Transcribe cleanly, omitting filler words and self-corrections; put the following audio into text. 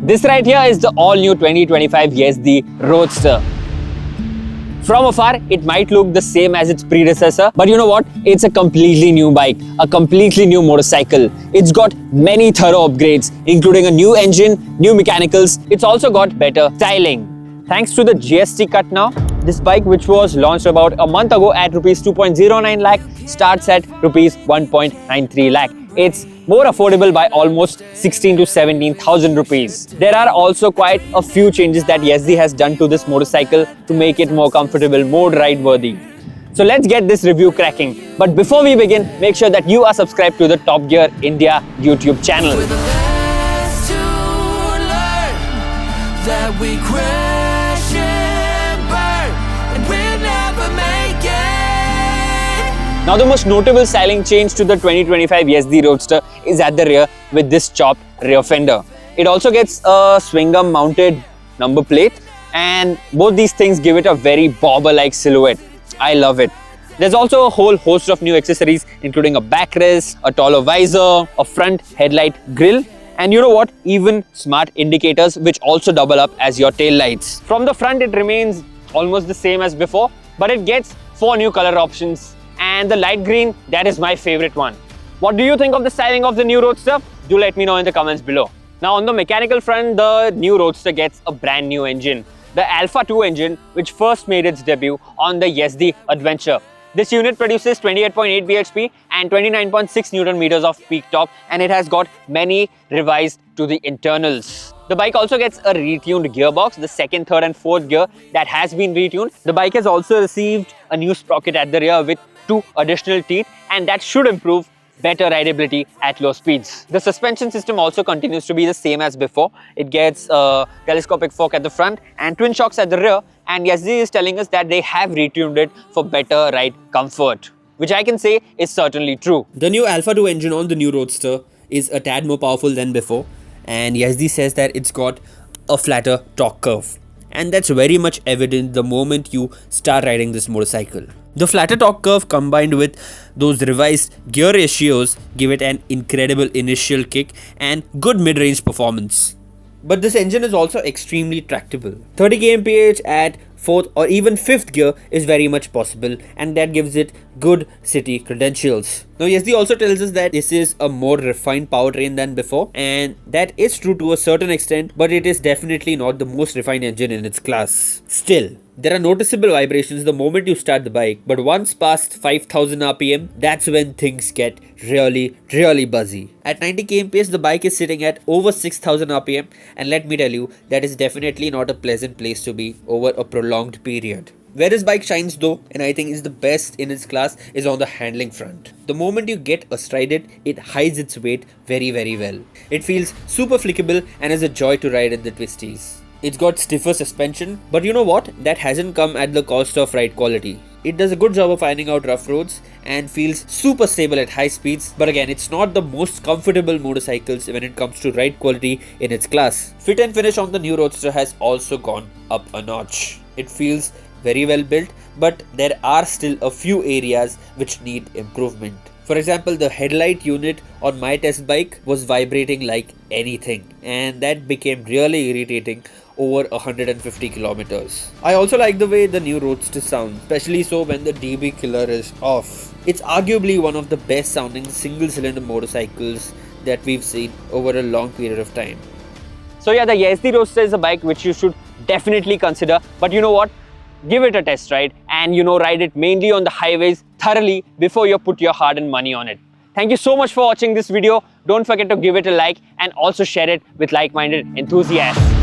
This right here is the all-new 2025 Yezdi Roadster. From afar, it might look the same as its predecessor, but you know what? It's a completely new bike, a completely new motorcycle. It's got many thorough upgrades, including a new engine, new mechanicals. It's also got better styling. Thanks to the GST cut now, this bike, which was launched about a month ago at rupees 2.09 lakh, starts at rupees 1.93 lakh. It's more affordable by almost 16 to 17,000 rupees. There are also quite a few changes that Yezdi has done to this motorcycle to make it more comfortable, more ride-worthy. So let's get this review cracking. But before we begin, make sure that you are subscribed to the Top Gear India YouTube channel. With the best to learn that we crash and burn, and we'll never make it. Now the most notable styling change to the 2025 Yezdi Roadster is at the rear with this chopped rear fender. It also gets a swing-arm mounted number plate, and both these things give it a very bobber-like silhouette. I love it. There's also a whole host of new accessories, including a backrest, a taller visor, a front headlight grille, and you know what? Even smart indicators, which also double up as your tail lights. From the front, it remains almost the same as before, but it gets 4 new color options. And the light green, that is my favorite one. What do you think of the styling of the new Roadster? Do let me know in the comments below. Now on the mechanical front, the new Roadster gets a brand new engine. The Alpha 2 engine, which first made its debut on the Yezdi Adventure. This unit produces 28.8 bhp and 29.6 Newton meters of peak torque, and it has got many revised to the internals. The bike also gets a retuned gearbox, the second, third and fourth gear that has been retuned. The bike has also received a new sprocket at the rear with 2 additional teeth, and that should improve better rideability at low speeds. The suspension system also continues to be the same as before. It gets a telescopic fork at the front and twin shocks at the rear, and Yezdi is telling us that they have retuned it for better ride comfort, which I can say is certainly true. The new Alpha 2 engine on the new Roadster is a tad more powerful than before, and Yezdi says that it's got a flatter torque curve, and that's very much evident the moment you start riding this motorcycle. The flatter torque curve combined with those revised gear ratios give it an incredible initial kick and good mid-range performance. But this engine is also extremely tractable. 30 kmph at 4th or even 5th gear is very much possible, and that gives it good city credentials. Now Yezdi also tells us that this is a more refined powertrain than before, and that is true to a certain extent, but it is definitely not the most refined engine in its class. Still, there are noticeable vibrations the moment you start the bike, but once past 5000 rpm, that's when things get really buzzy. At 90 kmph, the bike is sitting at over 6000 rpm, and let me tell you, that is definitely not a pleasant place to be over a prolonged period. Where this bike shines though, and I think is the best in its class, is on the handling front. The moment you get astride it, it hides its weight very well. It feels super flickable and is a joy to ride in the twisties. It's got stiffer suspension, but you know what? That hasn't come at the cost of ride quality. It does a good job of finding out rough roads and feels super stable at high speeds, but again, it's not the most comfortable motorcycles when it comes to ride quality in its class. Fit and finish on the new Roadster has also gone up a notch. It feels very well built, but there are still a few areas which need improvement. For example, the headlight unit on my test bike was vibrating like anything, and that became really irritating over 150 kilometers. I also like the way the new Roadster sounds, especially so when the DB killer is off. It's arguably one of the best sounding single cylinder motorcycles that we've seen over a long period of time. So yeah, the Yezdi Roadster is a bike which you should definitely consider, but you know what? Give it a test ride and ride it mainly on the highways thoroughly before you put your hard-earned money on it. Thank you so much for watching this video. Don't forget to give it a like and also share it with like-minded enthusiasts.